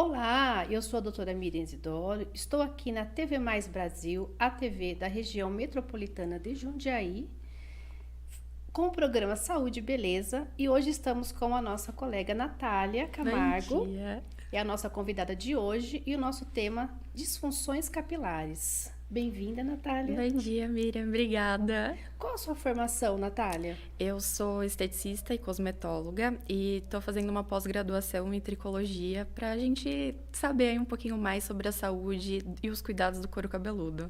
Olá, eu sou a doutora Miriam Isidoro, estou aqui na TV Mais Brasil, a TV da região metropolitana de Jundiaí, com o programa Saúde e Beleza, e hoje estamos com a nossa colega Natália Bom Camargo, dia. é a nossa convidada de hoje, e o nosso tema, disfunções capilares. Bem-vinda, Natália. Bom dia, Miriam. Obrigada. Qual a sua formação, Natália? Eu sou esteticista e cosmetóloga e estou fazendo uma pós-graduação em tricologia para a gente saber aí um pouquinho mais sobre a saúde e os cuidados do couro cabeludo.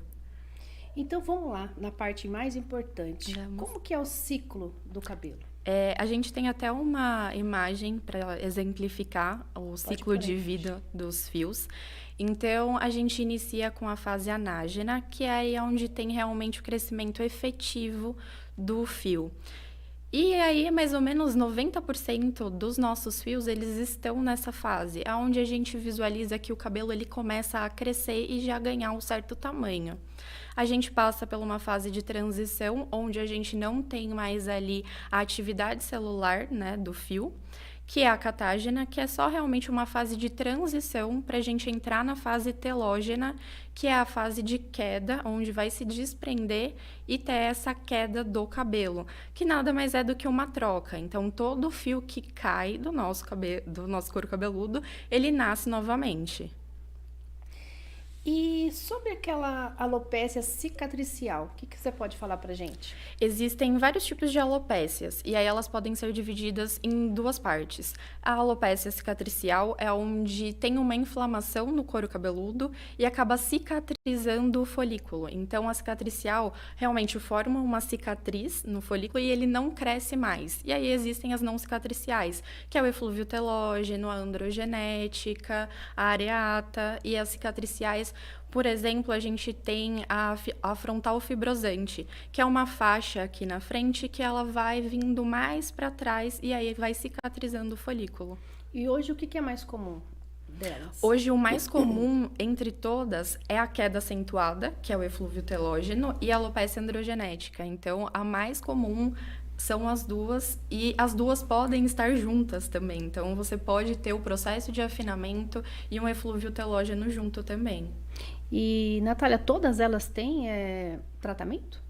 Então vamos lá, na parte mais importante. Vamos. Como que é o ciclo do cabelo? A gente tem até uma imagem para exemplificar o ciclo de vida dos fios. Então, a gente inicia com a fase anágena, que é aí onde tem realmente o crescimento efetivo do fio. E aí, mais ou menos 90% dos nossos fios, eles estão nessa fase, onde a gente visualiza que o cabelo ele começa a crescer e já ganhar um certo tamanho. A gente passa por uma fase de transição, onde a gente não tem mais ali a atividade celular, né, do fio, que é a catágena, que é só realmente uma fase de transição para a gente entrar na fase telógena, que é a fase de queda, onde vai se desprender e ter essa queda do cabelo, que nada mais é do que uma troca. Então, todo fio que cai do nosso couro cabeludo, ele nasce novamente. E sobre aquela alopécia cicatricial, o que você pode falar pra gente? Existem vários tipos de alopécias, e aí elas podem ser divididas em duas partes. A alopécia cicatricial é onde tem uma inflamação no couro cabeludo e acaba cicatrizando o folículo. Então, a cicatricial realmente forma uma cicatriz no folículo e ele não cresce mais. E aí existem as não cicatriciais, que é o eflúvio telógeno, a androgenética, a areata, e as cicatriciais, por exemplo, a gente tem a frontal fibrosante, que é uma faixa aqui na frente que ela vai vindo mais para trás e aí vai cicatrizando o folículo. E hoje o que é mais comum delas? Hoje, o mais comum entre todas é a queda acentuada, que é o eflúvio telógeno, e a alopecia androgenética. Então, a mais comum são as duas, e as duas podem estar juntas também. Então, você pode ter o processo de afinamento e um eflúvio telógeno junto também. E, Natália, todas elas têm tratamento?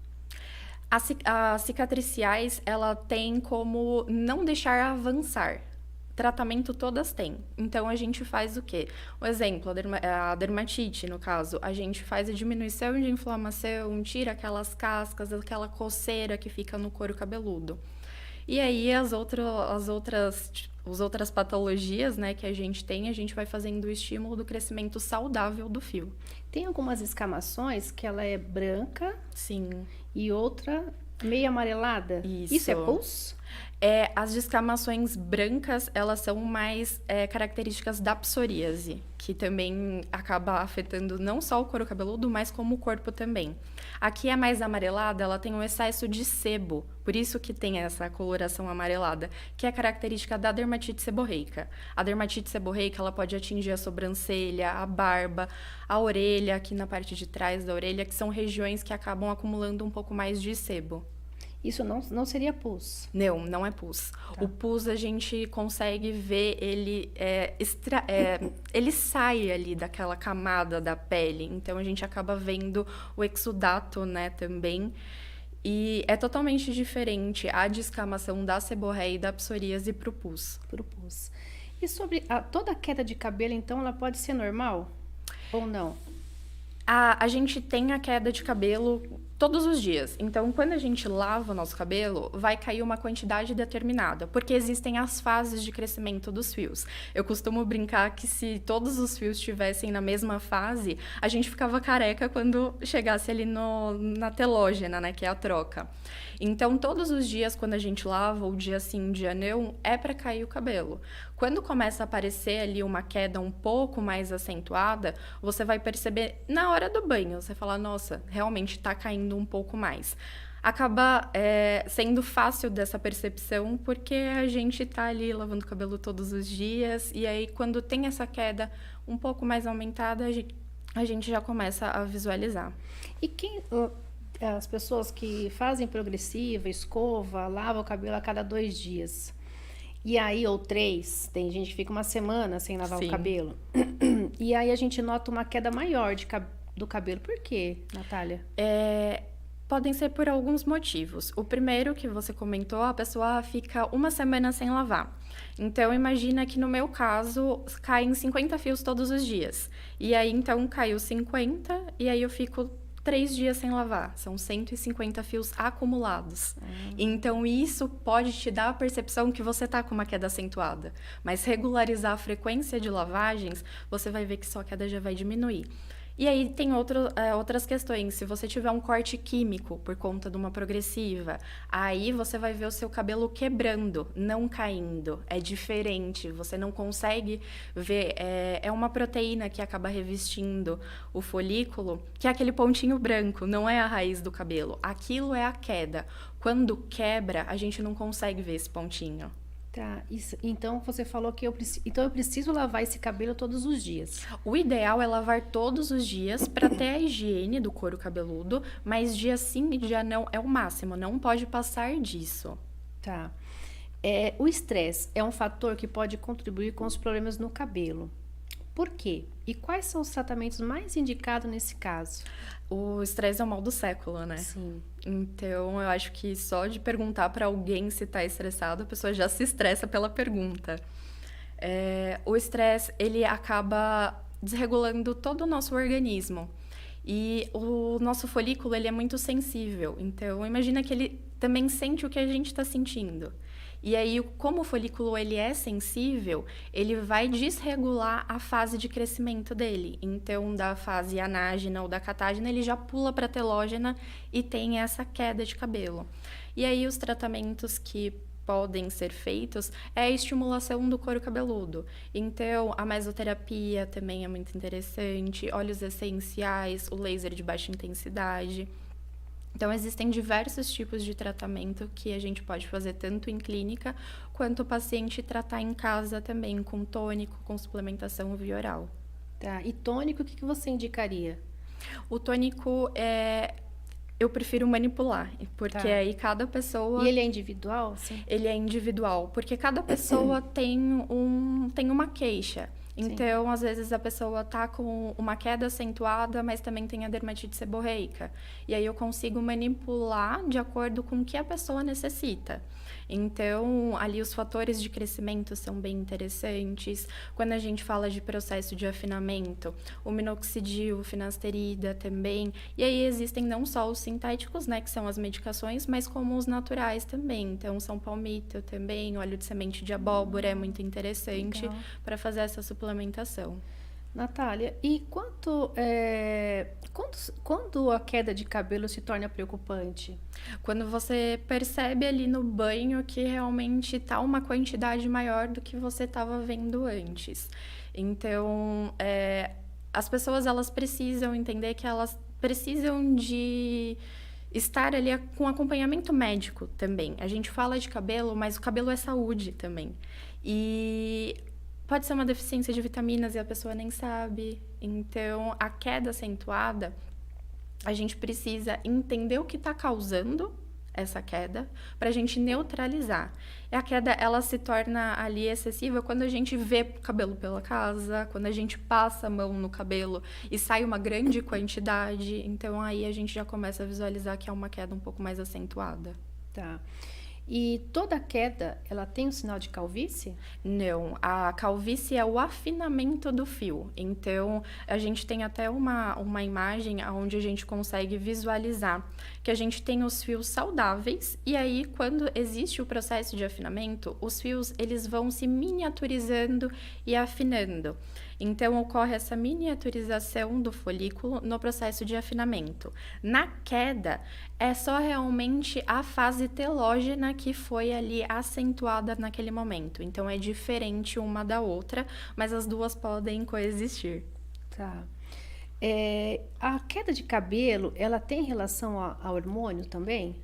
As cicatriciais, ela tem como não deixar avançar. Tratamento todas têm. Então, a gente faz o quê? O exemplo, a dermatite, no caso, a gente faz a diminuição de inflamação, tira aquelas cascas, aquela coceira que fica no couro cabeludo. E aí, as outras patologias, né, que a gente vai fazendo o estímulo do crescimento saudável do fio. Tem algumas escamações que ela é branca. Sim. E outra meio amarelada. Isso é pus? As descamações brancas, elas são mais características da psoríase, que também acaba afetando não só o couro cabeludo, mas como o corpo também. Aqui é mais amarelada, ela tem um excesso de sebo, por isso que tem essa coloração amarelada, que é característica da dermatite seborreica. A dermatite seborreica, ela pode atingir a sobrancelha, a barba, a orelha, aqui na parte de trás da orelha, que são regiões que acabam acumulando um pouco mais de sebo. Isso não seria pus? Não é pus. Tá. O pus a gente consegue ver ele sai ali daquela camada da pele, então a gente acaba vendo o exudato, né, também. E é totalmente diferente a descamação da seborreia e da psoríase pro pus. Pro pus. E sobre toda queda de cabelo, então, ela pode ser normal ou não? A gente tem a queda de cabelo todos os dias. Então, quando a gente lava o nosso cabelo, vai cair uma quantidade determinada, porque existem as fases de crescimento dos fios. Eu costumo brincar que se todos os fios estivessem na mesma fase, a gente ficava careca quando chegasse ali na telógena, né, que é a troca. Então, todos os dias, quando a gente lava, ou dia sim, dia não, é para cair o cabelo. Quando começa a aparecer ali uma queda um pouco mais acentuada, você vai perceber na hora do banho. Você fala, nossa, realmente está caindo um pouco mais. Acaba sendo fácil dessa percepção, porque a gente está ali lavando o cabelo todos os dias, e aí quando tem essa queda um pouco mais aumentada, a gente já começa a visualizar. E as pessoas que fazem progressiva, escova, lavam o cabelo a cada 2 dias, E aí, ou 3, tem gente que fica uma semana sem lavar o Sim. cabelo. E aí a gente nota uma queda maior do cabelo. Por quê, Natália? Podem ser por alguns motivos. O primeiro que você comentou, a pessoa fica uma semana sem lavar. Então, imagina que no meu caso, caem 50 fios todos os dias. E aí, então, caiu 50 e aí eu fico 3 dias sem lavar. São 150 fios acumulados. Então, isso pode te dar a percepção que você tá com uma queda acentuada. Mas regularizar a frequência de lavagens, você vai ver que sua queda já vai diminuir. E aí tem outras questões. Se você tiver um corte químico por conta de uma progressiva, aí você vai ver o seu cabelo quebrando, não caindo. É diferente, você não consegue ver. É uma proteína que acaba revestindo o folículo, que é aquele pontinho branco, não é a raiz do cabelo. Aquilo é a queda. Quando quebra, a gente não consegue ver esse pontinho. Tá, então você falou que então eu preciso lavar esse cabelo todos os dias. O ideal é lavar todos os dias para ter a higiene do couro cabeludo, mas dia sim e dia não é o máximo, não pode passar disso. Tá. O estresse é um fator que pode contribuir com os problemas no cabelo. Por quê? E quais são os tratamentos mais indicados nesse caso? O estresse é o mal do século, né? Sim. Então, eu acho que só de perguntar para alguém se tá estressado, a pessoa já se estressa pela pergunta. O estresse, ele acaba desregulando todo o nosso organismo. E o nosso folículo, ele é muito sensível. Então, imagina que ele também sente o que a gente está sentindo. E aí, como o folículo ele é sensível, ele vai desregular a fase de crescimento dele. Então, da fase anágena ou da catágena, ele já pula para a telógena e tem essa queda de cabelo. E aí, os tratamentos que podem ser feitos é a estimulação do couro cabeludo. Então, a mesoterapia também é muito interessante, óleos essenciais, o laser de baixa intensidade. Então, existem diversos tipos de tratamento que a gente pode fazer tanto em clínica, quanto o paciente tratar em casa também, com tônico, com suplementação via oral. Tá. E tônico, o que você indicaria? O tônico eu prefiro manipular, porque Tá. aí cada pessoa... E ele é individual? Sim. Ele é individual, porque cada pessoa tem uma queixa. Então, às vezes, a pessoa tá com uma queda acentuada, mas também tem a dermatite seborreica. E aí eu consigo manipular de acordo com o que a pessoa necessita. Então, ali os fatores de crescimento são bem interessantes. Quando a gente fala de processo de afinamento, o minoxidil, o finasterida também. E aí existem não só os sintéticos, né, que são as medicações, mas como os naturais também. Então, São Palmito também, óleo de semente de abóbora é muito interessante para fazer essa suplementação. Natália, e quando a queda de cabelo se torna preocupante? Quando você percebe ali no banho que realmente tá uma quantidade maior do que você estava vendo antes. Então, as pessoas elas precisam entender que elas precisam de estar ali com acompanhamento médico também. A gente fala de cabelo, mas o cabelo é saúde também. E pode ser uma deficiência de vitaminas e a pessoa nem sabe. Então, a queda acentuada, a gente precisa entender o que está causando essa queda para a gente neutralizar. E a queda, ela se torna ali excessiva quando a gente vê cabelo pela casa, quando a gente passa a mão no cabelo e sai uma grande quantidade. Então, aí a gente já começa a visualizar que é uma queda um pouco mais acentuada. Tá. E toda queda, ela tem um sinal de calvície? Não, a calvície é o afinamento do fio. Então, a gente tem até uma imagem onde a gente consegue visualizar que a gente tem os fios saudáveis e aí, quando existe o processo de afinamento, os fios eles vão se miniaturizando e afinando. Então, ocorre essa miniaturização do folículo no processo de afinamento. Na queda, é só realmente a fase telógena que foi ali acentuada naquele momento. Então, é diferente uma da outra, mas as duas podem coexistir. Tá. A queda de cabelo, ela tem relação a hormônio também?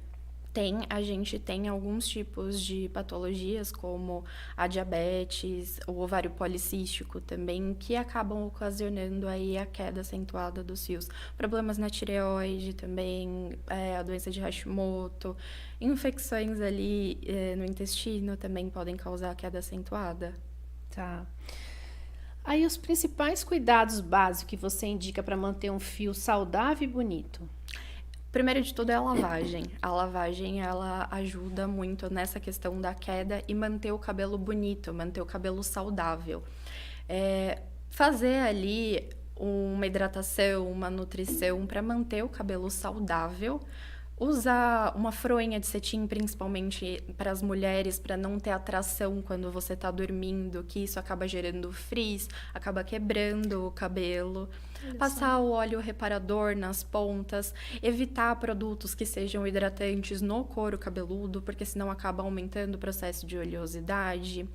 A gente tem alguns tipos de patologias, como a diabetes, o ovário policístico também, que acabam ocasionando aí a queda acentuada dos fios. Problemas na tireoide também, a doença de Hashimoto, infecções ali no intestino também podem causar a queda acentuada. Tá. Aí os principais cuidados básicos que você indica para manter um fio saudável e bonito? Primeiro de tudo é a lavagem. A lavagem, ela ajuda muito nessa questão da queda e manter o cabelo bonito, manter o cabelo saudável. Fazer ali uma hidratação, uma nutrição para manter o cabelo saudável. Usar uma fronha de cetim, principalmente para as mulheres, para não ter atração quando você está dormindo, que isso acaba gerando frizz, acaba quebrando o cabelo. Passar o óleo reparador nas pontas, evitar produtos que sejam hidratantes no couro cabeludo, porque senão acaba aumentando o processo de oleosidade.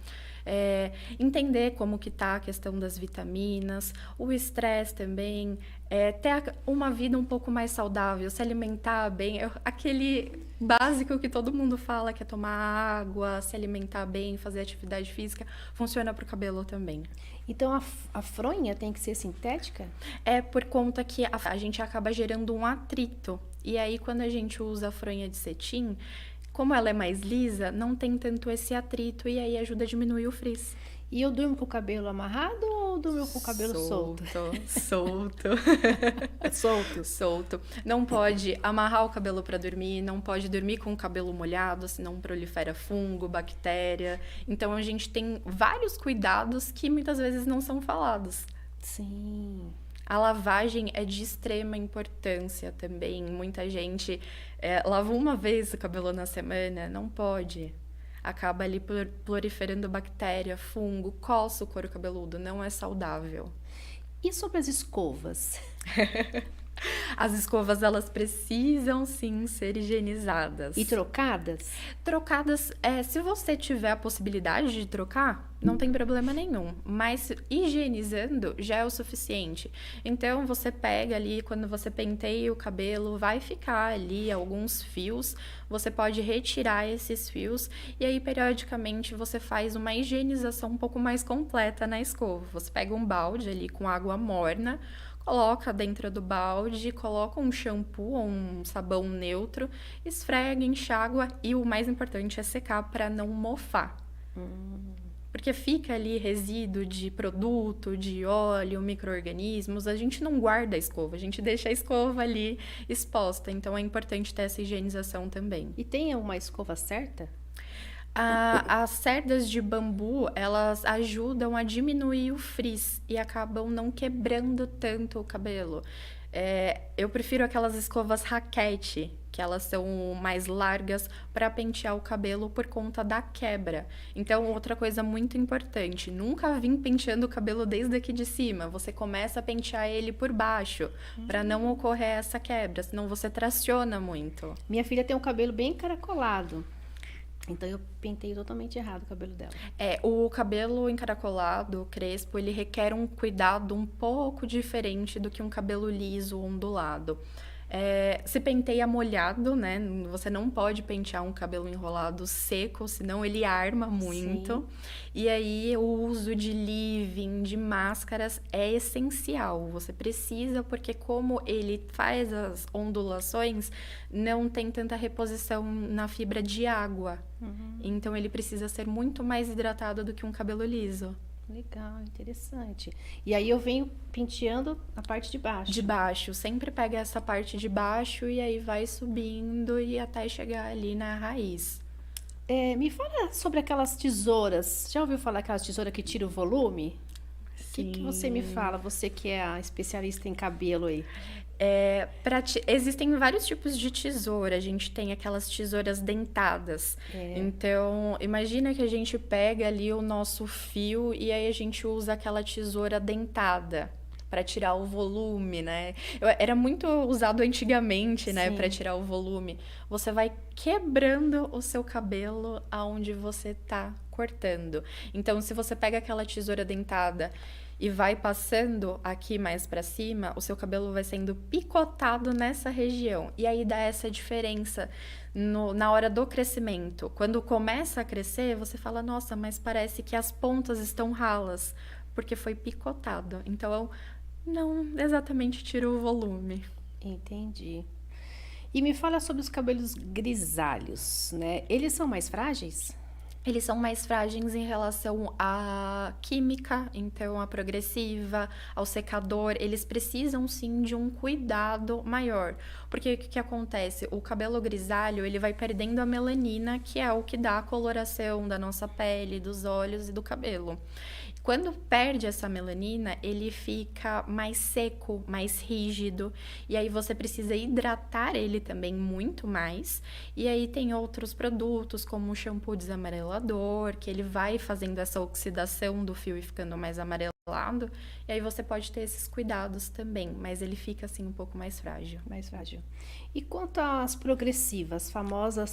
Entender como que tá a questão das vitaminas, o estresse também, ter uma vida um pouco mais saudável, se alimentar bem, aquele básico que todo mundo fala, que é tomar água, se alimentar bem, fazer atividade física, funciona para o cabelo também. Então a fronha tem que ser sintética? É por conta que a gente acaba gerando um atrito, e aí quando a gente usa a fronha de cetim, como ela é mais lisa, não tem tanto esse atrito e aí ajuda a diminuir o frizz. E eu durmo com o cabelo amarrado ou durmo com o cabelo solto? Solto. Solto. Solto. Não pode amarrar o cabelo para dormir, não pode dormir com o cabelo molhado, senão prolifera fungo, bactéria. Então a gente tem vários cuidados que muitas vezes não são falados. Sim. A lavagem é de extrema importância também. Muita gente lava uma vez o cabelo na semana, não pode. Acaba ali proliferando bactéria, fungo, coça o couro cabeludo, não é saudável. E sobre as escovas? As escovas, elas precisam sim ser higienizadas. E trocadas? Trocadas, se você tiver a possibilidade de trocar, não tem problema nenhum. Mas higienizando já é o suficiente. Então, você pega ali, quando você penteia o cabelo, vai ficar ali alguns fios. Você pode retirar esses fios e aí, periodicamente, você faz uma higienização um pouco mais completa na escova. Você pega um balde ali com água morna, coloca dentro do balde, coloca um shampoo ou um sabão neutro, esfrega, enxágua e o mais importante é secar para não mofar. Porque fica ali resíduo de produto, de óleo, micro-organismos, a gente não guarda a escova, a gente deixa a escova ali exposta, então é importante ter essa higienização também. E tem uma escova certa? As cerdas de bambu, elas ajudam a diminuir o frizz e acabam não quebrando tanto o cabelo. Eu prefiro aquelas escovas raquete, que elas são mais largas para pentear o cabelo por conta da quebra. Então, outra coisa muito importante, nunca vim penteando o cabelo desde aqui de cima. Você começa a pentear ele por baixo, para não ocorrer essa quebra, senão você traciona muito. Minha filha tem um cabelo bem encaracolado. Então, eu pentei totalmente errado o cabelo dela. O cabelo encaracolado, crespo, ele requer um cuidado um pouco diferente do que um cabelo liso, ondulado. Se penteia molhado, né? Você não pode pentear um cabelo enrolado seco, senão ele arma muito. Sim. E aí, o uso de leave-in, de máscaras, é essencial. Você precisa, porque como ele faz as ondulações, não tem tanta reposição na fibra de água. Então, ele precisa ser muito mais hidratado do que um cabelo liso. Legal, interessante. E aí eu venho penteando a parte de baixo. De baixo, sempre pega essa parte de baixo e aí vai subindo e até chegar ali na raiz. Me fala sobre aquelas tesouras. Já ouviu falar daquelas tesouras que tira o volume? O que você me fala, você que é a especialista em cabelo aí? Existem vários tipos de tesoura. A gente tem aquelas tesouras dentadas. Então, imagina que a gente pega ali o nosso fio e aí a gente usa aquela tesoura dentada para tirar o volume, né? Era muito usado antigamente, né, para tirar o volume. Você vai quebrando o seu cabelo aonde você tá cortando. Então, se você pega aquela tesoura dentada e vai passando aqui mais pra cima, o seu cabelo vai sendo picotado nessa região. E aí dá essa diferença na hora do crescimento. Quando começa a crescer, você fala, nossa, mas parece que as pontas estão ralas, porque foi picotado. Então, não exatamente tira o volume. Entendi. E me fala sobre os cabelos grisalhos, né? Eles são mais frágeis? Eles são mais frágeis em relação à química, então a progressiva, ao secador, eles precisam sim de um cuidado maior. Porque o que acontece? O cabelo grisalho, ele vai perdendo a melanina, que é o que dá a coloração da nossa pele, dos olhos e do cabelo. Quando perde essa melanina, ele fica mais seco, mais rígido, e aí você precisa hidratar ele também muito mais. E aí tem outros produtos, como o shampoo desamarelador, que ele vai fazendo essa oxidação do fio e ficando mais amarelado. E aí você pode ter esses cuidados também, mas ele fica assim um pouco mais frágil. Mais frágil. E quanto às progressivas,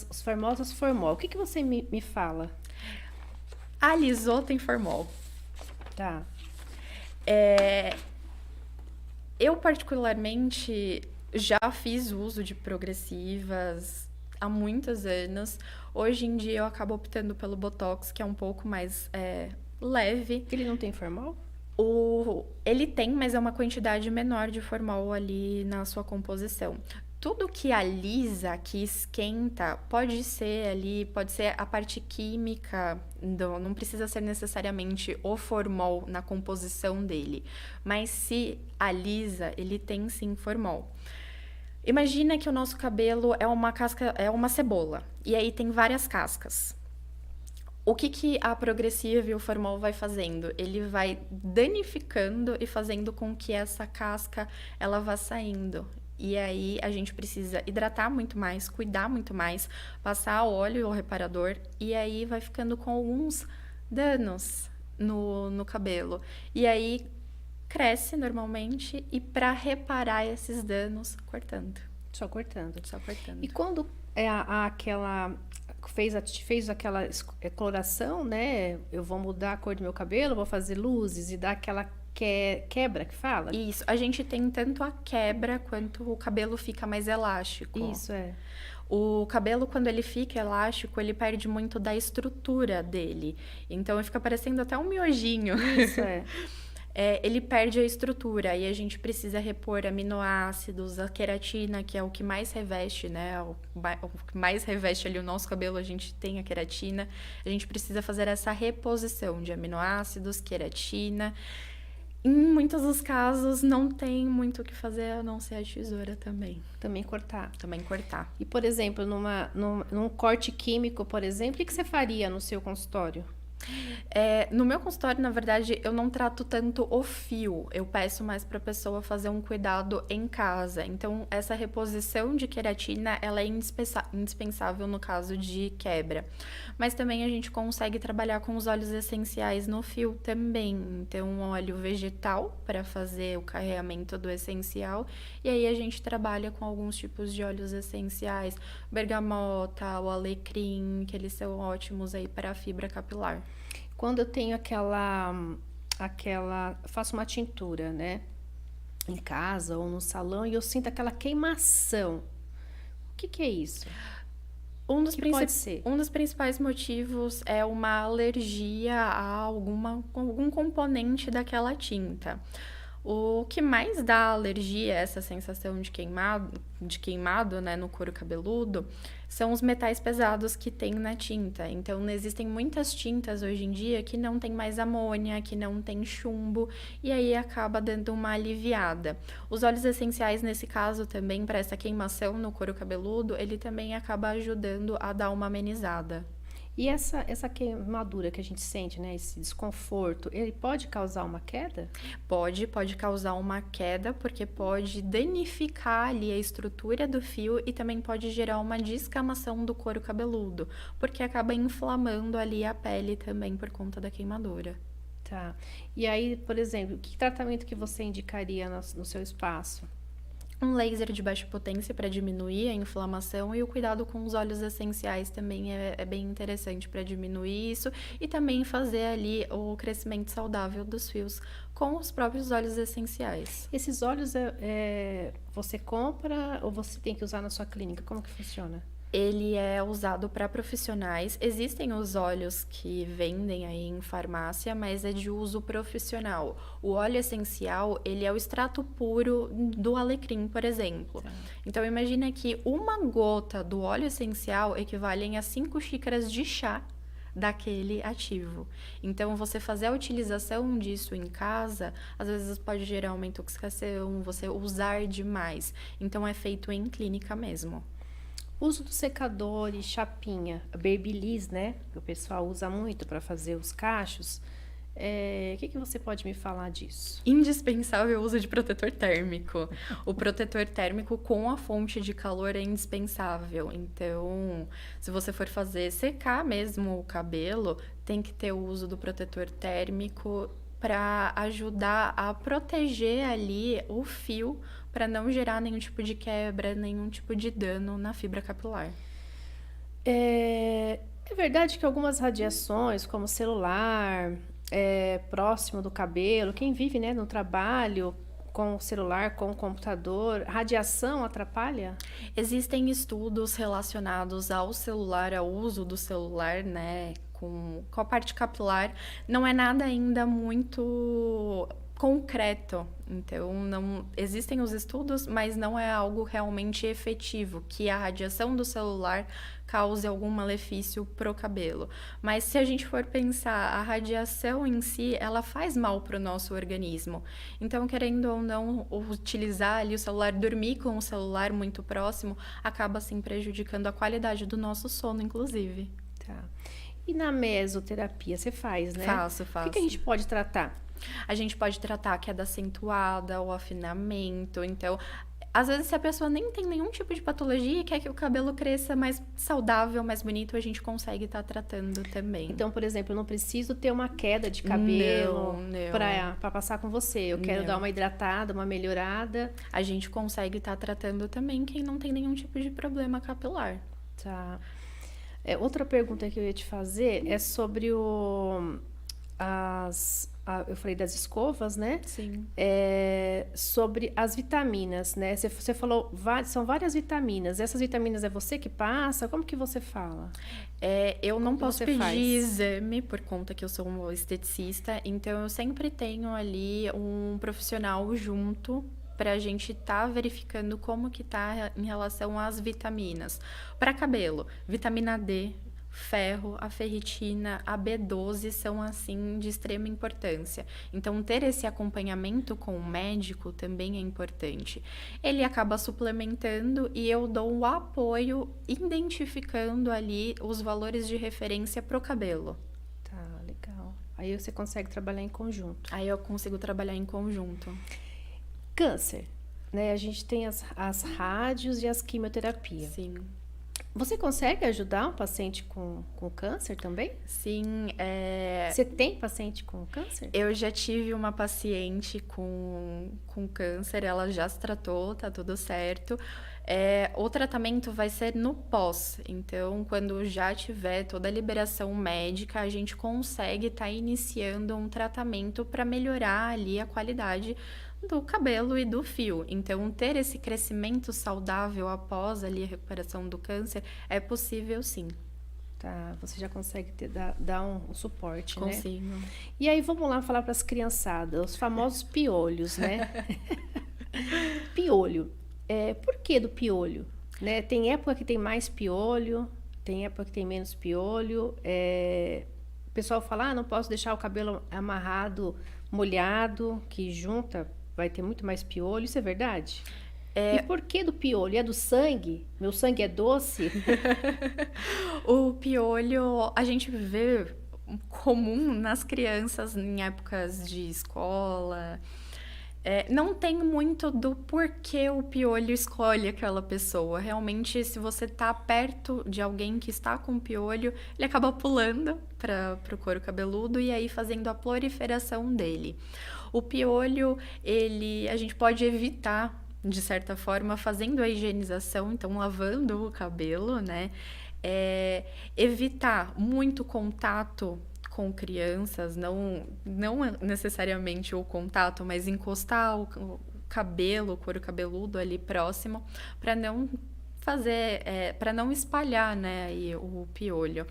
as famosas formol, o que você me fala? Alisou tem formol. Tá. Eu, particularmente, já fiz uso de progressivas há muitos anos. Hoje em dia, eu acabo optando pelo Botox, que é um pouco mais leve. Ele não tem formol? Ele tem, mas é uma quantidade menor de formol ali na sua composição. Tudo que alisa, que esquenta, pode ser a parte química, não precisa ser necessariamente o formol na composição dele. Mas se alisa, ele tem sim formol. Imagina que o nosso cabelo é uma cebola, e aí tem várias cascas. O que a progressiva e o formol vai fazendo? Ele vai danificando e fazendo com que essa casca ela vá saindo. E aí a gente precisa hidratar muito mais, cuidar muito mais, passar óleo ou reparador, e aí vai ficando com alguns danos no cabelo. E aí cresce normalmente, e para reparar esses danos, cortando. Só cortando. Só cortando. E quando fez aquela coloração, né? Eu vou mudar a cor do meu cabelo, vou fazer luzes e dar aquela quebra que fala? Isso, a gente tem tanto a quebra quanto o cabelo fica mais elástico. Isso, é. O cabelo, quando ele fica elástico, ele perde muito da estrutura dele. Então, ele fica parecendo até um miojinho. Isso, é. Ele perde a estrutura e a gente precisa repor aminoácidos, a queratina, que é o que mais reveste, né? O que mais reveste ali o nosso cabelo, a gente tem a queratina. A gente precisa fazer essa reposição de aminoácidos, queratina. Em muitos dos casos, não tem muito o que fazer a não ser a tesoura também. Também cortar. Também cortar. E, por exemplo, num corte químico, por exemplo, o que você faria no seu consultório? No meu consultório, na verdade, eu não trato tanto o fio. Eu peço mais para a pessoa fazer um cuidado em casa. Então, essa reposição de queratina, ela é indispensável no caso de quebra. Mas também a gente consegue trabalhar com os óleos essenciais no fio também. Então, um óleo vegetal para fazer o carreamento do essencial. E aí a gente trabalha com alguns tipos de óleos essenciais. Bergamota, o alecrim, que eles são ótimos aí para a fibra capilar. Quando eu tenho faço uma tintura, né? Em casa ou no salão e eu sinto aquela queimação. O que é isso? Pode ser? Um dos principais motivos é uma alergia a algum componente daquela tinta. O que mais dá alergia, essa sensação de queimado, né, no couro cabeludo, são os metais pesados que tem na tinta. Então, existem muitas tintas hoje em dia que não tem mais amônia, que não tem chumbo, e aí acaba dando uma aliviada. Os óleos essenciais, nesse caso, também, para essa queimação no couro cabeludo, ele também acaba ajudando a dar uma amenizada. E essa queimadura que a gente sente, né? Esse desconforto, ele pode causar uma queda? Pode causar uma queda, porque pode danificar ali a estrutura do fio e também pode gerar uma descamação do couro cabeludo, porque acaba inflamando ali a pele também por conta da queimadura. Tá. E aí, por exemplo, que tratamento que você indicaria no seu espaço? Um laser de baixa potência para diminuir a inflamação e o cuidado com os óleos essenciais também é bem interessante para diminuir isso e também fazer ali o crescimento saudável dos fios com os próprios óleos essenciais. Esses óleos você compra ou você tem que usar na sua clínica? Como que funciona? Ele é usado para profissionais. Existem os óleos que vendem aí em farmácia, mas é de uso profissional. O óleo essencial, ele é o extrato puro do alecrim, por exemplo. Tá. Então, imagina que uma gota do óleo essencial equivale a 5 xícaras de chá daquele ativo. Então, você fazer a utilização disso em casa, às vezes pode gerar uma intoxicação, você usar demais. Então, é feito em clínica mesmo. Uso do secador e chapinha, a Babyliss, né? Que o pessoal usa muito para fazer os cachos. O que você pode me falar disso? Indispensável o uso de protetor térmico. O protetor térmico com a fonte de calor é indispensável. Então, se você for fazer secar mesmo o cabelo, tem que ter o uso do protetor térmico para ajudar a proteger ali o fio, para não gerar nenhum tipo de quebra, nenhum tipo de dano na fibra capilar. É verdade que algumas radiações, como celular, próximo do cabelo, quem vive, né, no trabalho, com o celular, com o computador, radiação atrapalha? Existem estudos relacionados ao celular, ao uso do celular, né, com a parte capilar. Não é nada ainda muito concreto. Então, não existem os estudos, mas não é algo realmente efetivo, que a radiação do celular cause algum malefício pro cabelo. Mas se a gente for pensar, a radiação em si, ela faz mal pro nosso organismo. Então, querendo ou não, utilizar ali o celular, dormir com o celular muito próximo, acaba, assim, prejudicando a qualidade do nosso sono, inclusive. Tá. E na mesoterapia, você faz, né? Faço. O que a gente pode tratar? A gente pode tratar a queda acentuada, o afinamento. Então, às vezes, se a pessoa nem tem nenhum tipo de patologia e quer que o cabelo cresça mais saudável, mais bonito, a gente consegue estar tratando também. Então, por exemplo, eu não preciso ter uma queda de cabelo para passar com você. Eu quero dar uma hidratada, uma melhorada. A gente consegue estar tratando também quem não tem nenhum tipo de problema capilar. Tá. Outra pergunta que eu ia te fazer é sobre eu falei das escovas, né? Sim. Sobre as vitaminas, né? Você falou, são várias vitaminas. Essas vitaminas é você que passa? Como que você fala? Eu não posso pedir exame por conta que eu sou uma esteticista, então eu sempre tenho ali um profissional junto para a gente estar verificando como que tá em relação às vitaminas. Para cabelo, vitamina D, ferro, a ferritina, a B12 são, assim, de extrema importância. Então, ter esse acompanhamento com o médico também é importante. Ele acaba suplementando e eu dou o apoio identificando ali os valores de referência pro cabelo. Tá, legal. Aí você consegue trabalhar em conjunto. Aí eu consigo trabalhar em conjunto. Câncer, né? A gente tem as rádios e as quimioterapias. Sim. Você consegue ajudar um paciente com câncer também? Sim. Você tem paciente com câncer? Eu já tive uma paciente com câncer, ela já se tratou, tá tudo certo. O tratamento vai ser no pós, então quando já tiver toda a liberação médica, a gente consegue estar iniciando um tratamento para melhorar ali a qualidade do cabelo e do fio. Então, ter esse crescimento saudável após ali a recuperação do câncer é possível, sim. Tá, você já consegue dar um suporte, né? Consigo. E aí, vamos lá falar para as criançadas, os famosos piolhos, né? Piolho. Por que do piolho? Né? Tem época que tem mais piolho, tem época que tem menos piolho. O pessoal fala, não posso deixar o cabelo amarrado, molhado, que junta, vai ter muito mais piolho. Isso é verdade? E por que do piolho? É do sangue? Meu sangue é doce? O piolho, a gente vê comum nas crianças em épocas de escola. Não tem muito do porquê o piolho escolhe aquela pessoa. Realmente, se você tá perto de alguém que está com piolho, ele acaba pulando para o couro cabeludo e aí fazendo a proliferação dele. O piolho, a gente pode evitar de certa forma, fazendo a higienização, então lavando o cabelo, né? Evitar muito contato com crianças, não necessariamente o contato, mas encostar o cabelo, o couro cabeludo ali próximo, para não para não espalhar, né, aí o piolho.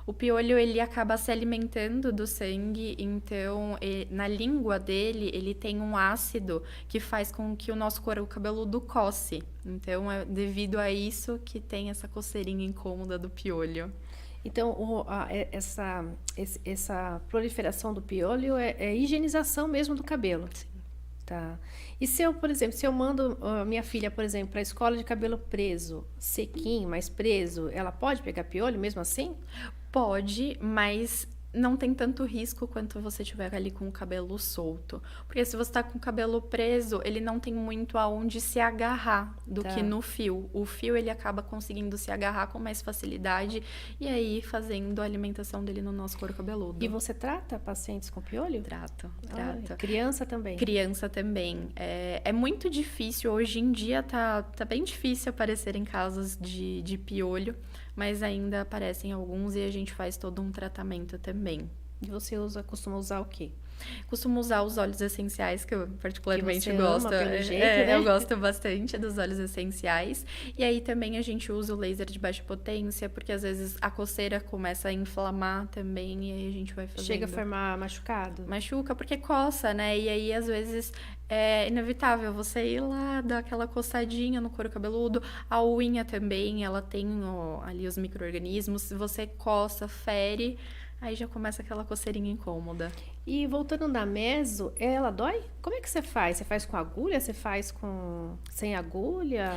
O piolho, ele acaba se alimentando do sangue, então na língua dele, ele tem um ácido que faz com que o nosso couro cabeludo coce. Então, é devido a isso que tem essa coceirinha incômoda do piolho. Então, essa proliferação do piolho é higienização mesmo do cabelo. Tá. E se eu, por exemplo, se eu mando minha filha, por exemplo, para a escola de cabelo preso, sequinho, mais preso, ela pode pegar piolho mesmo assim? Pode, mas não tem tanto risco quanto você tiver ali com o cabelo solto. Porque se você tá com o cabelo preso, ele não tem muito aonde se agarrar do que no fio. O fio, ele acaba conseguindo se agarrar com mais facilidade e aí fazendo a alimentação dele no nosso couro cabeludo. E você trata pacientes com piolho? Trato. Criança também? Criança também. É muito difícil, hoje em dia tá bem difícil aparecer em casos de piolho, mas ainda aparecem alguns e a gente faz todo um tratamento também. E você costuma usar o quê? Costumo usar os óleos essenciais, que eu particularmente Que você gosto. ama, pelo jeito, né? Eu gosto bastante dos óleos essenciais. E aí também a gente usa o laser de baixa potência, porque às vezes a coceira começa a inflamar também, e aí a gente vai fazendo. Chega a formar machucado? Machuca, porque coça, né? E aí, às vezes, é inevitável você ir lá, dar aquela coçadinha no couro cabeludo. A unha também, ela tem ali os micro-organismos. Se você coça, fere, aí já começa aquela coceirinha incômoda. E voltando na meso, ela dói? Como é que você faz? Você faz com agulha? Você faz sem agulha?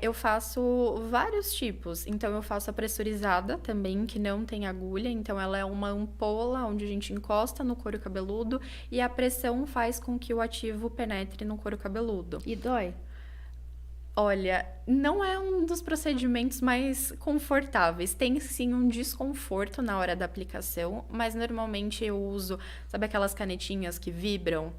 Eu faço vários tipos. Então, eu faço a pressurizada também, que não tem agulha. Então, ela é uma ampola onde a gente encosta no couro cabeludo e a pressão faz com que o ativo penetre no couro cabeludo. E dói? Olha, não é um dos procedimentos mais confortáveis. Tem sim um desconforto na hora da aplicação, mas normalmente eu uso, sabe aquelas canetinhas que vibram?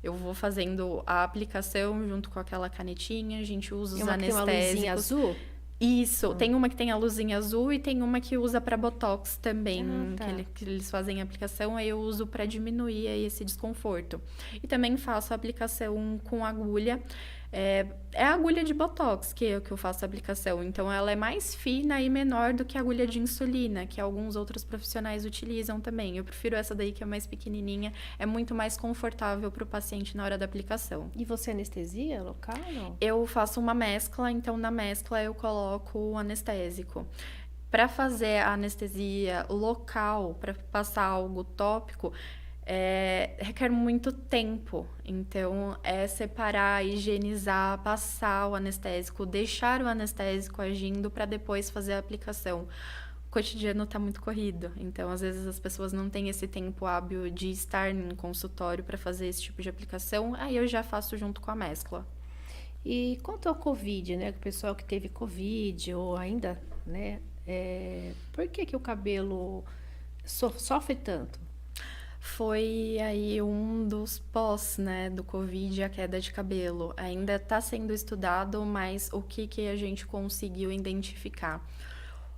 Eu vou fazendo a aplicação junto com aquela canetinha, a gente usa os anestésicos. Tem uma luzinha azul? Isso, tem uma que tem a luzinha azul e tem uma que usa para botox também, tá. que eles fazem a aplicação, aí eu uso para diminuir aí esse desconforto. E também faço a aplicação com agulha. É a agulha de botox que eu faço a aplicação, então ela é mais fina e menor do que a agulha de insulina, que alguns outros profissionais utilizam também. Eu prefiro essa daí, que é mais pequenininha, é muito mais confortável para o paciente na hora da aplicação. E você anestesia local, não? Eu faço uma mescla, então na mescla eu coloco o anestésico. Para fazer a anestesia local, para passar algo tópico, requer muito tempo. Então, é separar, higienizar, passar o anestésico, deixar o anestésico agindo para depois fazer a aplicação. O cotidiano está muito corrido, então às vezes as pessoas não têm esse tempo hábil de estar em consultório para fazer esse tipo de aplicação, aí eu já faço junto com a mescla. E quanto ao Covid, né? O pessoal que teve Covid ou ainda, né? Por que o cabelo sofre tanto? Foi aí um dos pós, né, do Covid, a queda de cabelo. Ainda está sendo estudado, mas o que a gente conseguiu identificar?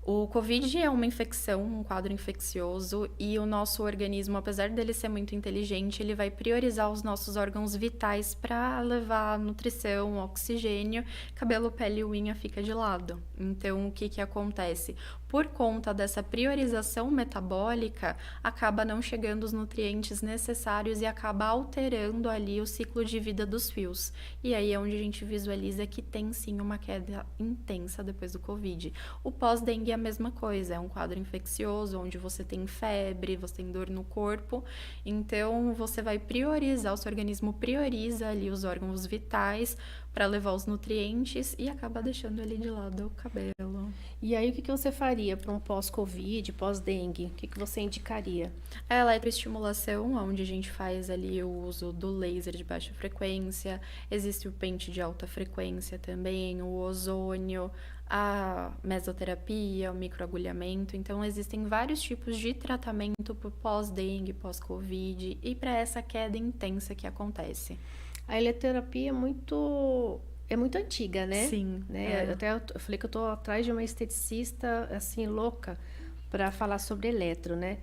O Covid é uma infecção, um quadro infeccioso, e o nosso organismo, apesar dele ser muito inteligente, ele vai priorizar os nossos órgãos vitais para levar nutrição, oxigênio, cabelo, pele e unha fica de lado. Então, o que acontece? Por conta dessa priorização metabólica, acaba não chegando os nutrientes necessários e acaba alterando ali o ciclo de vida dos fios. E aí é onde a gente visualiza que tem sim uma queda intensa depois do Covid. O pós-dengue é a mesma coisa, é um quadro infeccioso, onde você tem febre, você tem dor no corpo, então você vai priorizar, o seu organismo prioriza ali os órgãos vitais para levar os nutrientes e acaba deixando ali de lado o cabelo. E aí, o que você faria para um pós-Covid, pós-dengue? O que você indicaria? A eletroestimulação, onde a gente faz ali o uso do laser de baixa frequência, existe o pente de alta frequência também, o ozônio, a mesoterapia, o microagulhamento. Então, existem vários tipos de tratamento para pós-dengue, pós-Covid e para essa queda intensa que acontece. A eletroterapia é muito é muito antiga, né? Sim, Né? Até eu falei que eu tô atrás de uma esteticista, assim, louca, para falar sobre eletro, né?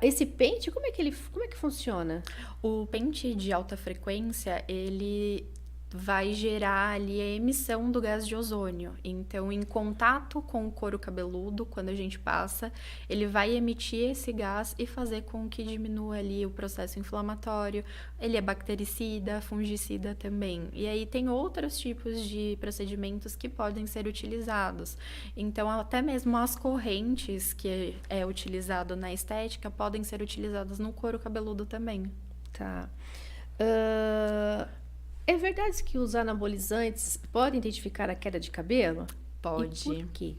Esse pente, como é que funciona? O pente de alta frequência, ele vai gerar ali a emissão do gás de ozônio. Então, em contato com o couro cabeludo, quando a gente passa, ele vai emitir esse gás e fazer com que diminua ali o processo inflamatório. Ele é bactericida, fungicida também. E aí tem outros tipos de procedimentos que podem ser utilizados. Então, até mesmo as correntes que é utilizado na estética podem ser utilizadas no couro cabeludo também. Tá. Ah, é verdade que os anabolizantes podem identificar a queda de cabelo? Pode. E por quê?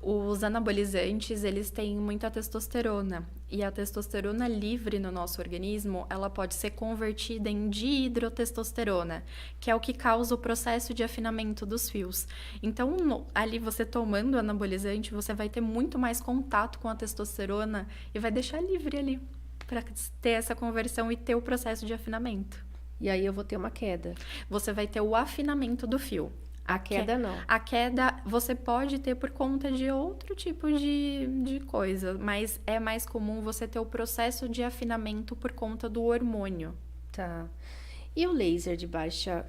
Os anabolizantes, eles têm muita testosterona. E a testosterona livre no nosso organismo, ela pode ser convertida em dihidrotestosterona, que é o que causa o processo de afinamento dos fios. Então, ali você tomando o anabolizante, você vai ter muito mais contato com a testosterona e vai deixar livre ali, para ter essa conversão e ter o processo de afinamento. E aí eu vou ter uma queda. Você vai ter o afinamento do fio. A queda não. A queda você pode ter por conta de outro tipo de coisa, mas é mais comum você ter o processo de afinamento por conta do hormônio. Tá. E o laser de baixa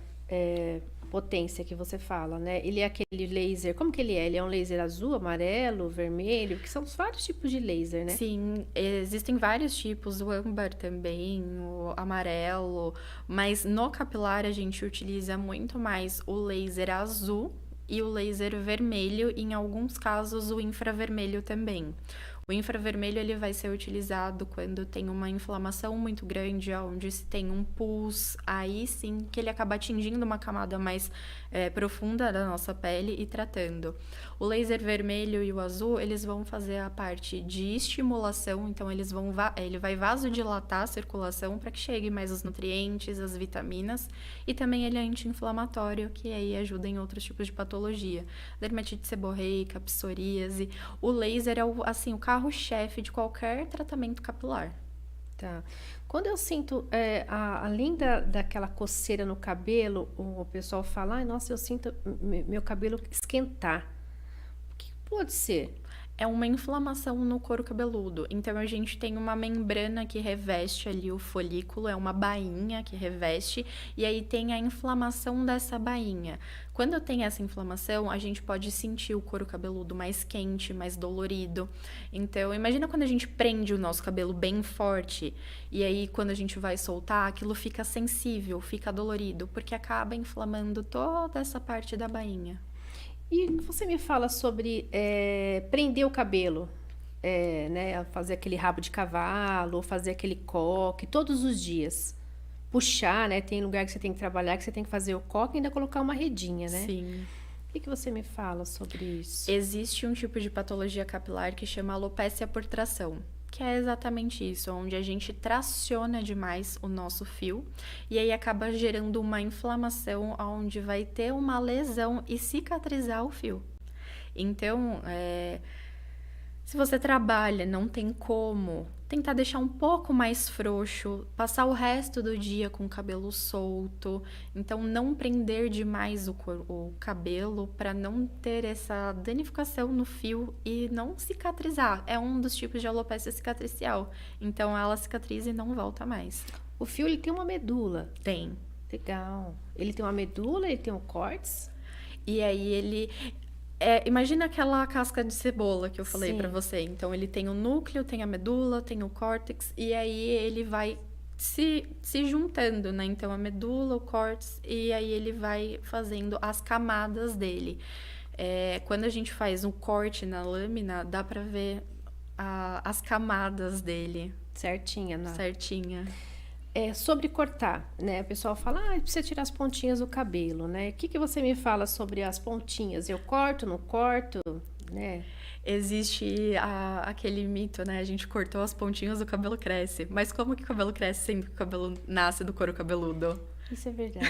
potência que você fala, né? Ele é aquele laser, como que ele é? Ele é um laser azul, amarelo, vermelho, que são vários tipos de laser, né? Sim, existem vários tipos, o âmbar também, o amarelo, mas no capilar a gente utiliza muito mais o laser azul e o laser vermelho, e em alguns casos o infravermelho também. O infravermelho ele vai ser utilizado quando tem uma inflamação muito grande, onde se tem um pus, aí sim que ele acaba atingindo uma camada mais profunda da nossa pele e tratando. O laser vermelho e o azul, eles vão fazer a parte de estimulação, então ele vai vasodilatar a circulação para que chegue mais os nutrientes, as vitaminas, e também ele é anti-inflamatório, que aí ajuda em outros tipos de patologia. Dermatite seborreica, psoríase. O laser é o carro-chefe de qualquer tratamento capilar. Tá. Quando eu sinto, além daquela coceira no cabelo, o pessoal fala, ai, nossa, eu sinto meu cabelo esquentar. O que pode ser? É uma inflamação no couro cabeludo. Então, a gente tem uma membrana que reveste ali o folículo, é uma bainha que reveste, e aí tem a inflamação dessa bainha. Quando tem essa inflamação, a gente pode sentir o couro cabeludo mais quente, mais dolorido. Então, imagina quando a gente prende o nosso cabelo bem forte, e aí quando a gente vai soltar, aquilo fica sensível, fica dolorido, porque acaba inflamando toda essa parte da bainha. E você me fala sobre prender o cabelo, né? Fazer aquele rabo de cavalo, ou fazer aquele coque todos os dias. Puxar, né? Tem lugar que você tem que trabalhar, que você tem que fazer o coque e ainda colocar uma redinha, né? Sim. O que você me fala sobre isso? Existe um tipo de patologia capilar que chama alopécia por tração, que é exatamente isso, onde a gente traciona demais o nosso fio e aí acaba gerando uma inflamação onde vai ter uma lesão e cicatrizar o fio. Então, se você trabalha, não tem como, tentar deixar um pouco mais frouxo, passar o resto do dia com o cabelo solto, então não prender demais o cabelo para não ter essa danificação no fio e não cicatrizar. É um dos tipos de alopecia cicatricial, então ela cicatriza e não volta mais. O fio, ele tem uma medula. Tem. Legal. Ele tem uma medula, ele tem um córtex. E aí imagina aquela casca de cebola que eu falei Sim. pra você. Então, ele tem o núcleo, tem a medula, tem o córtex, e aí ele vai se juntando, né? Então, a medula, o córtex, e aí ele vai fazendo as camadas dele. Quando a gente faz um corte na lâmina, dá pra ver as camadas dele. Certinha, né? Certinha. Sobre cortar, né? O pessoal fala, precisa tirar as pontinhas do cabelo, né? O que você me fala sobre as pontinhas? Eu corto, não corto, né? Existe aquele mito, né? A gente cortou as pontinhas, o cabelo cresce. Mas como que o cabelo cresce sendo que o cabelo nasce do couro cabeludo? Isso é verdade.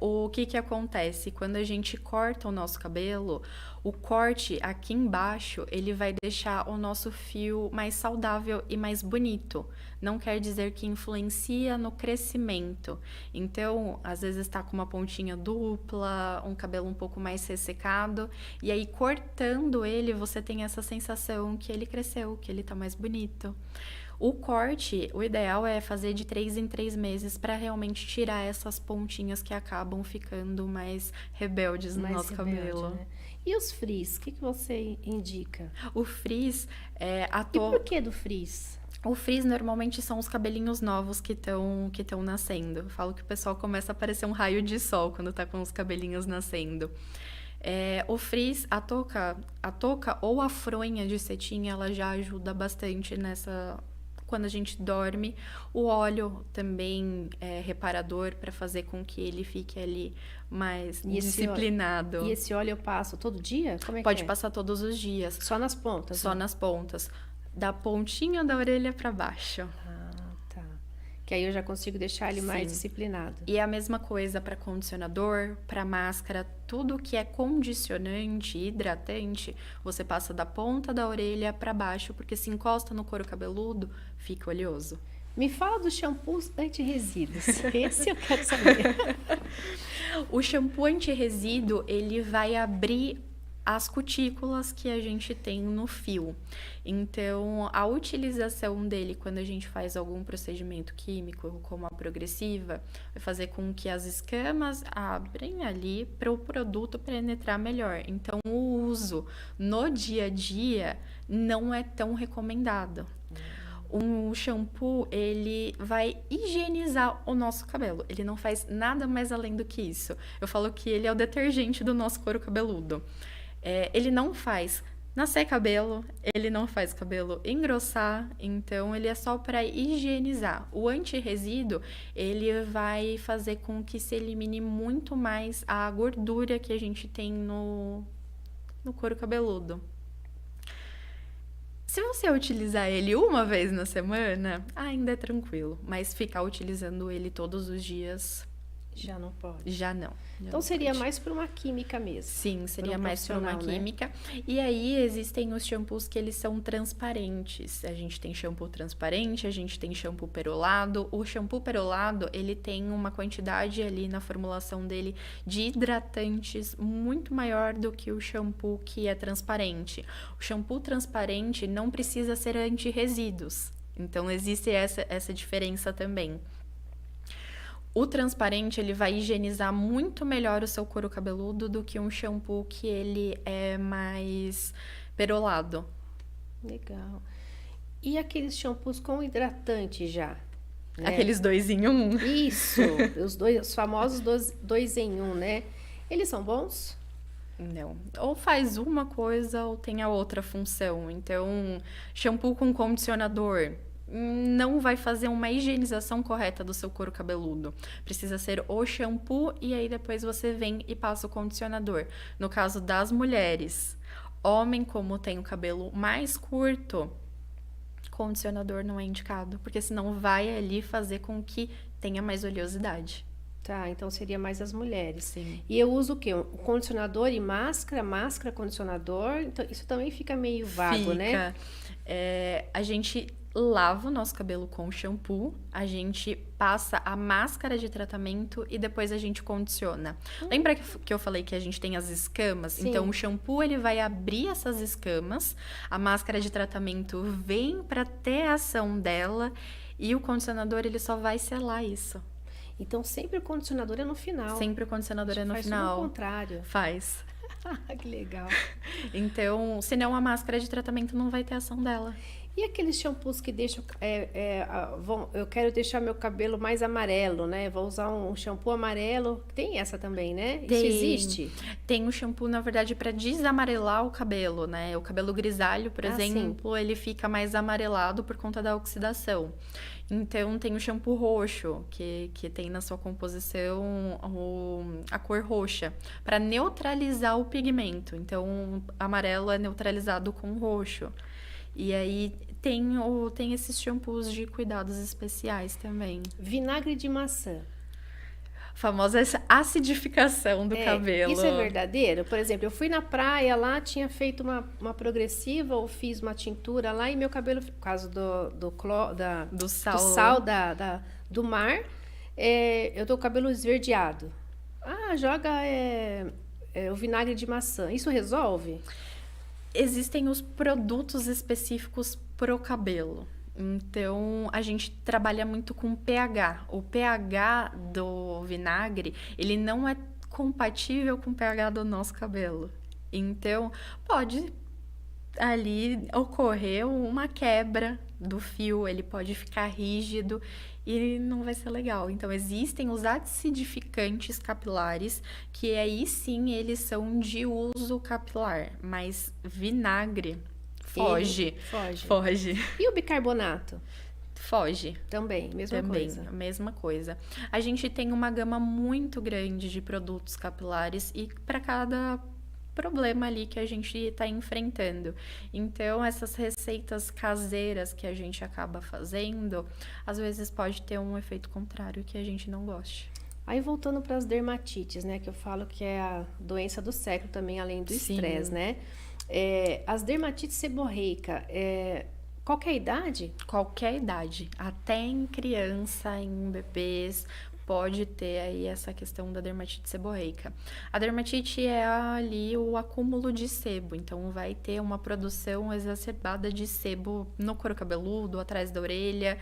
O que acontece? Quando a gente corta o nosso cabelo, o corte aqui embaixo, ele vai deixar o nosso fio mais saudável e mais bonito. Não quer dizer que influencia no crescimento. Então, às vezes está com uma pontinha dupla, um cabelo um pouco mais ressecado, e aí cortando ele, você tem essa sensação que ele cresceu, que ele tá mais bonito. O corte, o ideal é fazer de 3 em 3 meses para realmente tirar essas pontinhas que acabam ficando mais rebeldes no nosso cabelo. Né? E os frizz, o que você indica? O frizz E por que do frizz? O frizz normalmente são os cabelinhos novos que estão nascendo. Eu falo que o pessoal começa a parecer um raio de sol quando tá com os cabelinhos nascendo. O frizz, a touca ou a fronha de cetim, ela já ajuda bastante quando a gente dorme. O óleo também é reparador para fazer com que ele fique ali mais disciplinado. E esse óleo eu passo todo dia? Como é Pode passar todos os dias. Só nas pontas? Só nas pontas. Da pontinha da orelha para baixo. Ah, tá. Que aí eu já consigo deixar ele mais disciplinado. E é a mesma coisa para condicionador, para máscara, tudo que é condicionante, hidratante, você passa da ponta da orelha para baixo, porque se encosta no couro cabeludo, fica oleoso. Me fala dos shampoos anti-resíduos. Esse eu quero saber. O shampoo anti-resíduo, ele vai abrir as cutículas que a gente tem no fio. Então, a utilização dele quando a gente faz algum procedimento químico, como a progressiva, vai fazer com que as escamas abrem ali para o produto penetrar melhor. Então, o uso no dia a dia não é tão recomendado. Um shampoo, ele vai higienizar o nosso cabelo. Ele não faz nada mais além do que isso. Eu falo que ele é o detergente do nosso couro cabeludo. Ele não faz nascer cabelo, ele não faz cabelo engrossar, então ele é só para higienizar. O anti-resíduo, ele vai fazer com que se elimine muito mais a gordura que a gente tem no couro cabeludo. Se você utilizar ele uma vez na semana, ainda é tranquilo, mas ficar utilizando ele todos os dias... Já não pode. Já não. Então seria mais para uma química mesmo. Sim, seria mais para uma química. Né? E aí existem os shampoos que eles são transparentes. A gente tem shampoo transparente, a gente tem shampoo perolado. O shampoo perolado, ele tem uma quantidade ali na formulação dele de hidratantes muito maior do que o shampoo que é transparente. O shampoo transparente não precisa ser anti-resíduos. Então existe essa diferença também. O transparente, ele vai higienizar muito melhor o seu couro cabeludo do que um shampoo que ele é mais perolado. Legal. E aqueles shampoos com hidratante já? Né? Aqueles 2 em 1? Isso, os famosos 2 em 1, né? Eles são bons? Não. Ou faz uma coisa ou tem a outra função. Então, shampoo com condicionador... não vai fazer uma higienização correta do seu couro cabeludo. Precisa ser o shampoo e aí depois você vem e passa o condicionador. No caso das mulheres, homem como tem o cabelo mais curto, condicionador não é indicado, porque senão vai ali fazer com que tenha mais oleosidade. Tá, então seria mais as mulheres. Sim. E eu uso o quê? Um condicionador e máscara, condicionador. Então isso também fica meio vago, né? A gente lava o nosso cabelo com shampoo, a gente passa a máscara de tratamento e depois a gente condiciona. Lembra que eu falei que a gente tem as escamas? Sim. Então, o shampoo ele vai abrir essas escamas, a máscara de tratamento vem para ter a ação dela e o condicionador ele só vai selar isso. Então, sempre o condicionador é no final. Sempre o condicionador é no final. Faz o contrário. Faz. Que legal. Então, senão a máscara de tratamento não vai ter ação dela. E aqueles shampoos que deixam... eu quero deixar meu cabelo mais amarelo, né? Vou usar um shampoo amarelo. Tem essa também, né? Isso existe? Tem um shampoo, na verdade, para desamarelar o cabelo, né? O cabelo grisalho, por exemplo, ele fica mais amarelado por conta da oxidação. Então, tem o shampoo roxo, que tem na sua composição a cor roxa, para neutralizar o pigmento. Então, amarelo é neutralizado com roxo. E aí, tem esses shampoos de cuidados especiais também. Vinagre de maçã. Famosa essa acidificação do cabelo. Isso é verdadeiro? Por exemplo, eu fui na praia lá, tinha feito uma progressiva ou fiz uma tintura lá e meu cabelo, por causa Do do sal. sal do mar, eu tô com o cabelo esverdeado. Ah, joga o vinagre de maçã. Isso resolve? Existem os produtos específicos pro cabelo. Então, a gente trabalha muito com pH. O pH do vinagre, ele não é compatível com o pH do nosso cabelo. Então, pode ali ocorrer uma quebra do fio, ele pode ficar rígido e não vai ser legal. Então, existem os acidificantes capilares, que aí sim eles são de uso capilar, mas vinagre foge. Foge. Foge. E o bicarbonato? Foge. Também, mesma Também, coisa. a mesma coisa. A gente tem uma gama muito grande de produtos capilares e para cada problema ali que a gente está enfrentando. Então, essas receitas caseiras que a gente acaba fazendo, às vezes pode ter um efeito contrário que a gente não goste. Aí voltando para as dermatites, né? Que eu falo que é a doença do século também, além do Sim. estresse, né? As dermatites seborreica, qualquer idade? Qualquer idade, até em criança, em bebês, pode ter aí essa questão da dermatite seborreica. A dermatite é ali o acúmulo de sebo, então vai ter uma produção exacerbada de sebo no couro cabeludo, atrás da orelha,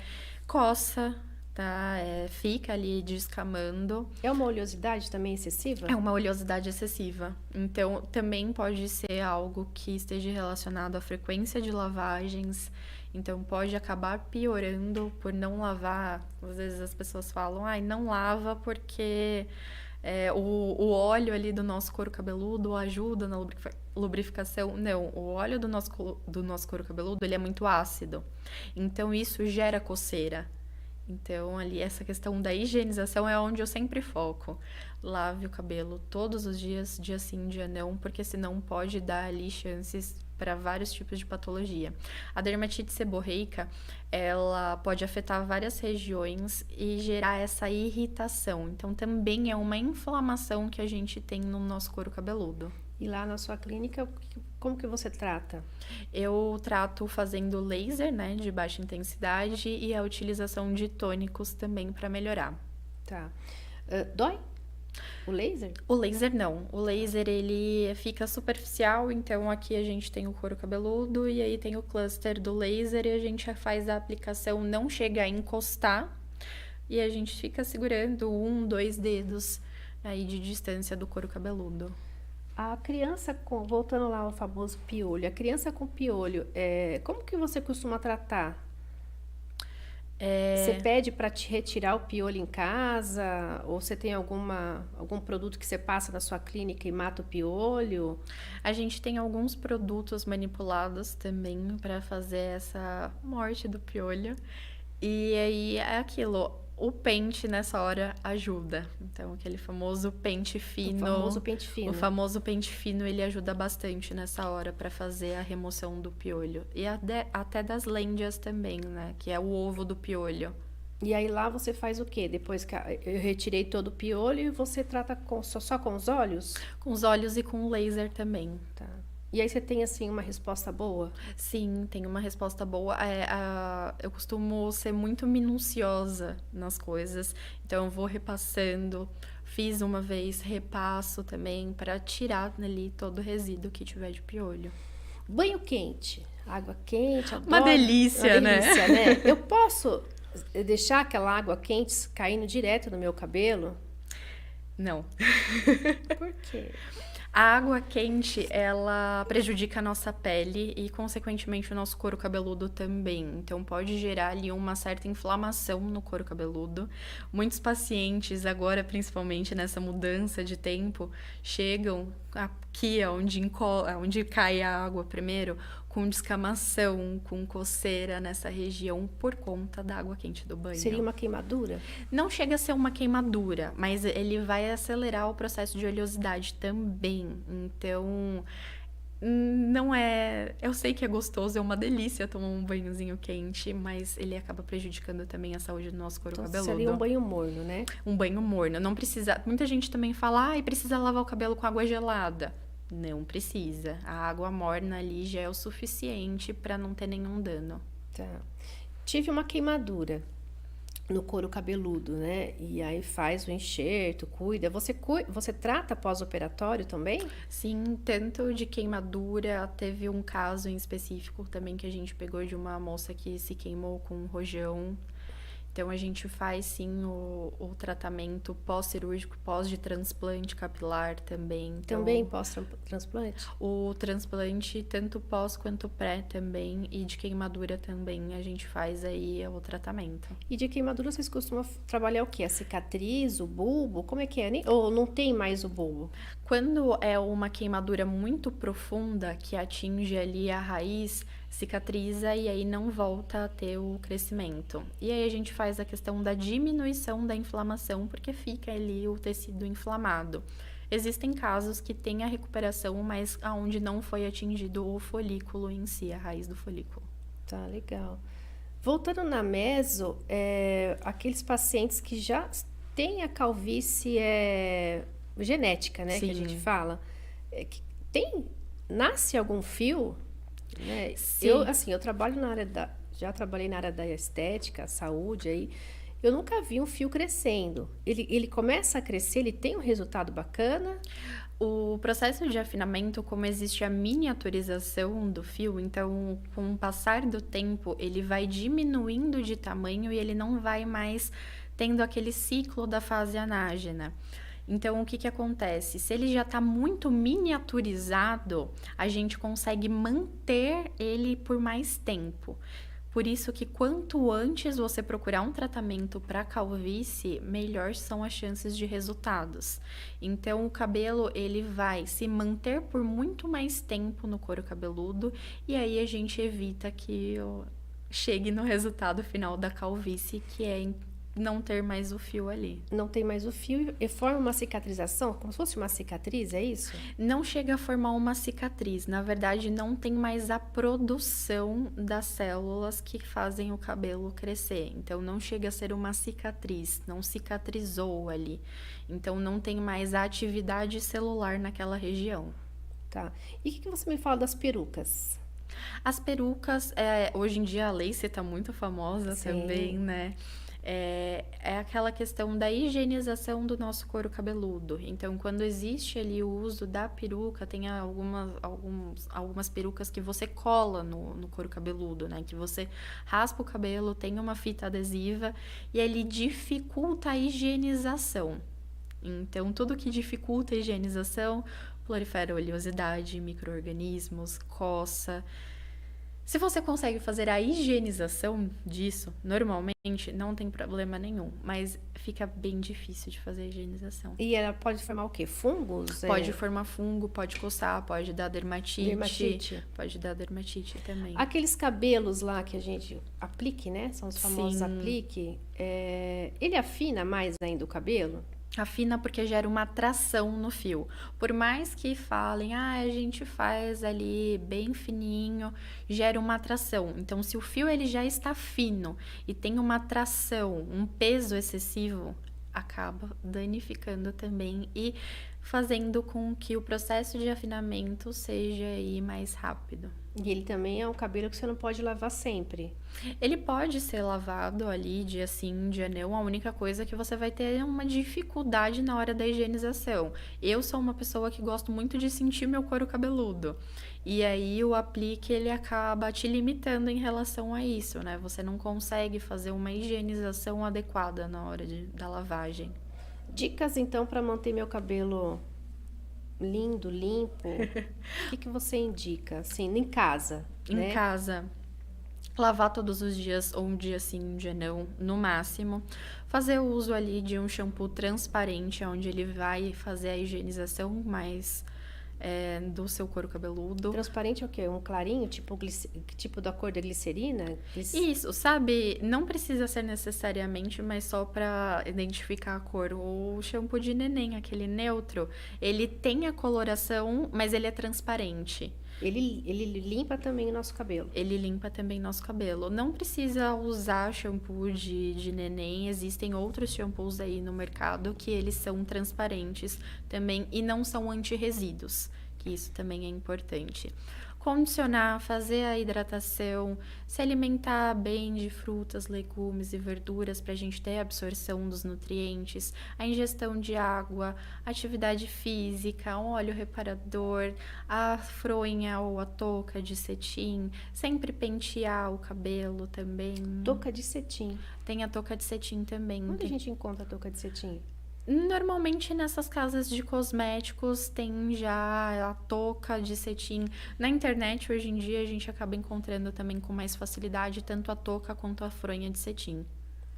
coça, tá? Fica ali descamando. É uma oleosidade também excessiva? É uma oleosidade excessiva. Então, também pode ser algo que esteja relacionado à frequência de lavagens. Então, pode acabar piorando por não lavar. Às vezes as pessoas falam, não lava porque o óleo ali do nosso couro cabeludo ajuda na lubrificação. Não, o óleo do nosso couro cabeludo, ele é muito ácido. Então, isso gera coceira. Então, ali, essa questão da higienização é onde eu sempre foco. Lave o cabelo todos os dias, dia sim, dia não, porque senão pode dar ali chances para vários tipos de patologia. A dermatite seborreica, ela pode afetar várias regiões e gerar essa irritação. Então, também é uma inflamação que a gente tem no nosso couro cabeludo. E lá na sua clínica, como que você trata? Eu trato fazendo laser, né, de baixa intensidade e a utilização de tônicos também para melhorar. Tá. Dói? O laser? O laser não. O laser, ele fica superficial, então aqui a gente tem o couro cabeludo e aí tem o cluster do laser e a gente faz a aplicação, não chega a encostar e a gente fica segurando 1, 2 dedos aí de distância do couro cabeludo. A criança, voltando lá ao famoso piolho, a criança com piolho, como que você costuma tratar? Você pede para te retirar o piolho em casa? Ou você tem algum produto que você passa na sua clínica e mata o piolho? A gente tem alguns produtos manipulados também para fazer essa morte do piolho. E aí é aquilo, o pente nessa hora ajuda. Então, aquele famoso pente fino. O famoso pente fino. O famoso pente fino, ele ajuda bastante nessa hora para fazer a remoção do piolho. E até das lêndias também, né? Que é o ovo do piolho. E aí lá você faz o quê? Depois que eu retirei todo o piolho e você trata só com os olhos? Com os olhos e com o laser também. Tá. E aí você tem, assim, uma resposta boa? Sim, tem uma resposta boa. Eu costumo ser muito minuciosa nas coisas, então eu vou repassando. Fiz uma vez, repasso também, para tirar ali todo o resíduo que tiver de piolho. Banho quente, água quente, adoro. Uma delícia, né? Eu posso deixar aquela água quente caindo direto no meu cabelo? Não. Por quê? A água quente, ela prejudica a nossa pele e, consequentemente, o nosso couro cabeludo também. Então, pode gerar ali uma certa inflamação no couro cabeludo. Muitos pacientes, agora, principalmente nessa mudança de tempo, chegam aqui, onde cai a água primeiro, com descamação, com coceira nessa região por conta da água quente do banho. Seria uma queimadura? Não chega a ser uma queimadura, mas ele vai acelerar o processo de oleosidade também. Então, Não é. Eu sei que é gostoso, é uma delícia tomar um banhozinho quente, mas ele acaba prejudicando também a saúde do nosso couro Então, cabeludo. seria um banho morno, né? Um banho morno. Não precisa. Muita gente também fala, precisa lavar o cabelo com água gelada. Não precisa. A água morna ali já é o suficiente para não ter nenhum dano. Tá. Tive uma queimadura no couro cabeludo, né? E aí faz o enxerto, cuida. Você trata pós-operatório também? Sim, tanto de queimadura, teve um caso em específico também que a gente pegou de uma moça que se queimou com um rojão. Então, a gente faz, sim, o tratamento pós-cirúrgico, pós de transplante capilar também. Então, Também pós-transplante? o transplante, tanto pós quanto pré também, e de queimadura também, a gente faz aí o tratamento. E de queimadura vocês costumam trabalhar o quê? A cicatriz, o bulbo? Como é que é? Ou não tem mais o bulbo? Quando é uma queimadura muito profunda, que atinge ali a raiz, cicatriza e aí não volta a ter o crescimento. E aí a gente faz a questão da diminuição da inflamação, porque fica ali o tecido inflamado. Existem casos que tem a recuperação, mas aonde não foi atingido o folículo em si, a raiz do folículo. Tá, legal. Voltando na meso, aqueles pacientes que já têm a calvície genética, né, que a gente Sim. fala, nasce algum fio, né? Sim. Eu trabalho já trabalhei na área da estética, saúde aí, eu nunca vi um fio crescendo. Ele começa a crescer, ele tem um resultado bacana. O processo de afinamento, como existe a miniaturização do fio, então, com o passar do tempo, ele vai diminuindo de tamanho e ele não vai mais tendo aquele ciclo da fase anágena. Então, o que acontece? Se ele já está muito miniaturizado, a gente consegue manter ele por mais tempo. Por isso que quanto antes você procurar um tratamento para calvície, melhor são as chances de resultados. Então, o cabelo ele vai se manter por muito mais tempo no couro cabeludo e aí a gente evita que chegue no resultado final da calvície, que é não ter mais o fio ali. Não tem mais o fio e forma uma cicatrização, como se fosse uma cicatriz, é isso? Não chega a formar uma cicatriz. Na verdade, não tem mais a produção das células que fazem o cabelo crescer. Então, não chega a ser uma cicatriz, não cicatrizou ali. Então, não tem mais a atividade celular naquela região. Tá. E o que você me fala das perucas? As perucas, hoje em dia a lace está muito famosa também, né? É aquela questão da higienização do nosso couro cabeludo. Então, quando existe ali o uso da peruca, tem algumas perucas que você cola no couro cabeludo, né? Que você raspa o cabelo, tem uma fita adesiva e ele dificulta a higienização. Então, tudo que dificulta a higienização prolifera oleosidade, micro-organismos, coça. Se você consegue fazer a higienização disso, normalmente não tem problema nenhum, mas fica bem difícil de fazer a higienização. E ela pode formar o quê? Fungos? Pode formar fungo, pode coçar, pode dar dermatite. Pode dar dermatite também. Aqueles cabelos lá que a gente aplique, né? São os famosos aplique. Ele afina mais ainda o cabelo? Afina porque gera uma tração no fio. Por mais que falem, a gente faz ali bem fininho, gera uma tração. Então, se o fio ele já está fino e tem uma tração, um peso excessivo, acaba danificando também e fazendo com que o processo de afinamento seja aí mais rápido. E ele também é um cabelo que você não pode lavar sempre. Ele pode ser lavado ali dia sim, dia não. A única coisa é que você vai ter uma dificuldade na hora da higienização. Eu sou uma pessoa que gosto muito de sentir meu couro cabeludo. E aí o aplique ele acaba te limitando em relação a isso, né? Você não consegue fazer uma higienização adequada na hora da lavagem. Dicas então para manter meu cabelo lindo, limpo. O que você indica? Assim, em casa, Em casa, lavar todos os dias, ou um dia sim, um dia não, no máximo. Fazer o uso ali de um shampoo transparente, onde ele vai fazer a higienização mais do seu couro cabeludo. Transparente é o quê? Um clarinho, tipo da cor da glicerina? Isso, sabe? Não precisa ser necessariamente, mas só para identificar a cor. O shampoo de neném, aquele neutro, ele tem a coloração, mas ele é transparente. Ele limpa também o nosso cabelo. Ele limpa também nosso cabelo. Não precisa usar shampoo de neném, existem outros shampoos aí no mercado que eles são transparentes também e não são anti-resíduos, que isso também é importante. Condicionar, fazer a hidratação, se alimentar bem de frutas, legumes e verduras para a gente ter a absorção dos nutrientes, a ingestão de água, atividade física, um óleo reparador, a fronha ou a touca de cetim, sempre pentear o cabelo também. Touca de cetim. Tem a touca de cetim também. Onde a gente encontra a touca de cetim? Normalmente nessas casas de cosméticos tem já a touca de cetim. Na internet, hoje em dia, a gente acaba encontrando também com mais facilidade tanto a touca quanto a fronha de cetim.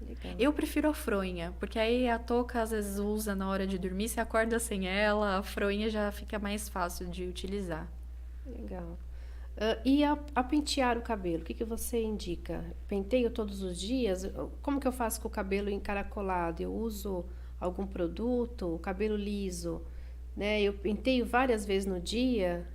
Legal. Eu prefiro a fronha, porque aí a touca às vezes usa na hora de dormir, você acorda sem ela, a fronha já fica mais fácil de utilizar. Legal. E a pentear o cabelo, o que você indica? Penteio todos os dias? Como que eu faço com o cabelo encaracolado? Eu uso algum produto, o cabelo liso, né? Eu penteio várias vezes no dia.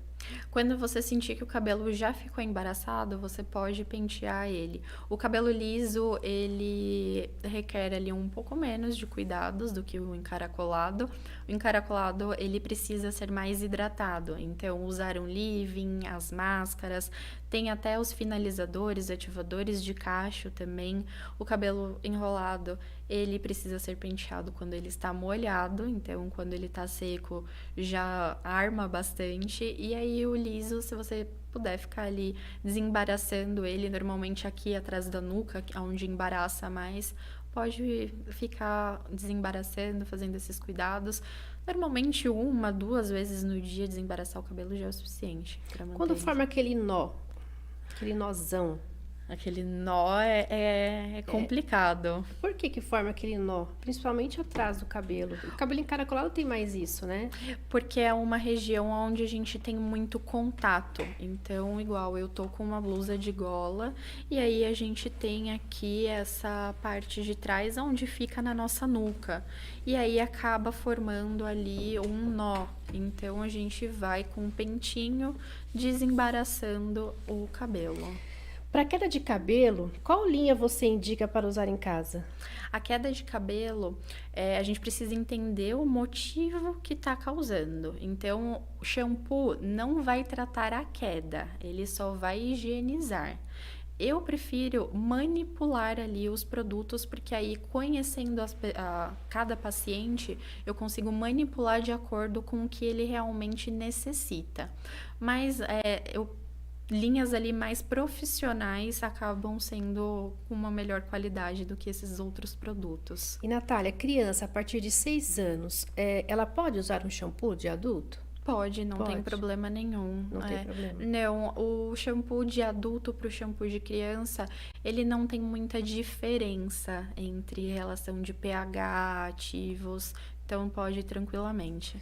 Quando você sentir que o cabelo já ficou embaraçado, você pode pentear ele. O cabelo liso, ele requer ali um pouco menos de cuidados do que o encaracolado. O encaracolado, ele precisa ser mais hidratado. Então, usar um leave-in, as máscaras, tem até os finalizadores, ativadores de cacho também. O cabelo enrolado, ele precisa ser penteado quando ele está molhado. Então, quando ele está seco, já arma bastante. E aí, o liso, se você puder ficar ali desembaraçando ele, normalmente aqui atrás da nuca, onde embaraça mais, pode ficar desembaraçando, fazendo esses cuidados. Normalmente, 1, 2 vezes no dia desembaraçar o cabelo já é o suficiente para manter. Quando forma aquele nó, aquele nozão, aquele nó é complicado. Por que forma aquele nó? Principalmente atrás do cabelo. O cabelo encaracolado tem mais isso, né? Porque é uma região onde a gente tem muito contato. Então, igual, eu tô com uma blusa de gola e aí a gente tem aqui essa parte de trás onde fica na nossa nuca. E aí acaba formando ali um nó. Então, a gente vai com um pentinho desembaraçando o cabelo. Para queda de cabelo, qual linha você indica para usar em casa? A queda de cabelo, a gente precisa entender o motivo que está causando. Então, o shampoo não vai tratar a queda, ele só vai higienizar. Eu prefiro manipular ali os produtos, porque aí, conhecendo cada paciente, eu consigo manipular de acordo com o que ele realmente necessita. Mas linhas ali mais profissionais acabam sendo com uma melhor qualidade do que esses outros produtos. E Natália, criança a partir de 6 anos, ela pode usar um shampoo de adulto? Pode, não tem problema nenhum. Não tem problema. Não, o shampoo de adulto para o shampoo de criança, ele não tem muita diferença entre relação de pH, ativos, então pode tranquilamente.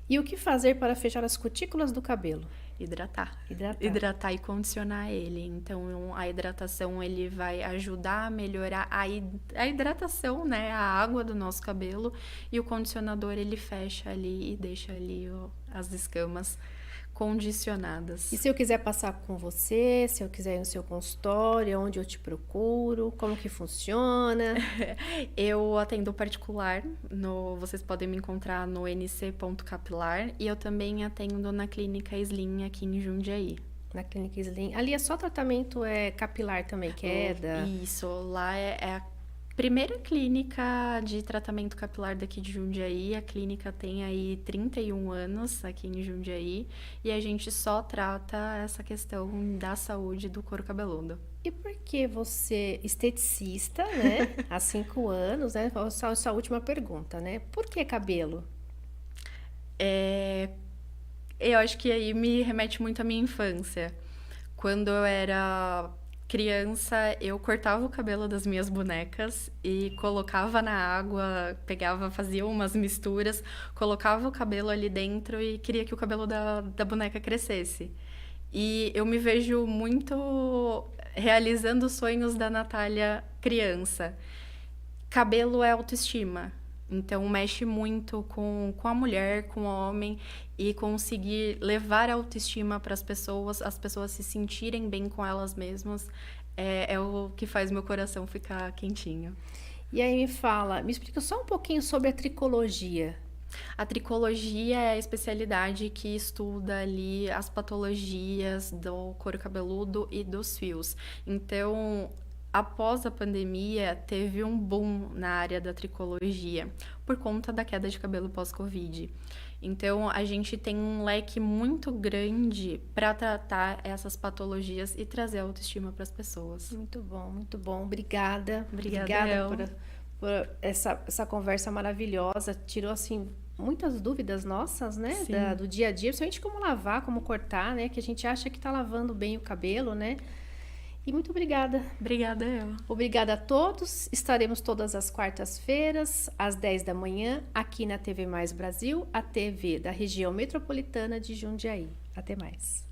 E o que fazer para fechar as cutículas do cabelo? Hidratar e condicionar ele. Então, a hidratação, ele vai ajudar a melhorar a hidratação, né? A água do nosso cabelo. E o condicionador, ele fecha ali e deixa ali as escamas condicionadas. E se eu quiser passar com você, se eu quiser ir no seu consultório, onde eu te procuro, como que funciona? Eu atendo particular, vocês podem me encontrar no nc.capilar e eu também atendo na Clínica Slim aqui em Jundiaí. Na Clínica Slim. Ali é só tratamento capilar também, queda? Isso, lá é a primeira clínica de tratamento capilar daqui de Jundiaí. A clínica tem aí 31 anos aqui em Jundiaí e a gente só trata essa questão da saúde do couro cabeludo. E por que você, esteticista, né, há 5 anos, né, essa última pergunta, né, por que cabelo? Eu acho que aí me remete muito à minha infância. Quando eu era criança, eu cortava o cabelo das minhas bonecas e colocava na água, fazia umas misturas, colocava o cabelo ali dentro e queria que o cabelo da boneca crescesse. E eu me vejo muito realizando os sonhos da Natália criança. Cabelo é autoestima. Então, mexe muito com a mulher, com o homem, e conseguir levar a autoestima para as pessoas se sentirem bem com elas mesmas, é o que faz meu coração ficar quentinho. E aí me explica só um pouquinho sobre a tricologia. A tricologia é a especialidade que estuda ali as patologias do couro cabeludo e dos fios. Então, após a pandemia, teve um boom na área da tricologia, por conta da queda de cabelo pós-Covid. Então, a gente tem um leque muito grande para tratar essas patologias e trazer autoestima para as pessoas. Muito bom, muito bom. Obrigada. Obrigada, El. Por essa conversa maravilhosa. Tirou, assim, muitas dúvidas nossas, né? Sim. Do dia a dia, principalmente como lavar, como cortar, né? Que a gente acha que tá lavando bem o cabelo, né? E muito obrigada. Obrigada, El. Obrigada a todos. Estaremos todas as quartas-feiras, às 10 da manhã, aqui na TV Mais Brasil, a TV da região metropolitana de Jundiaí. Até mais.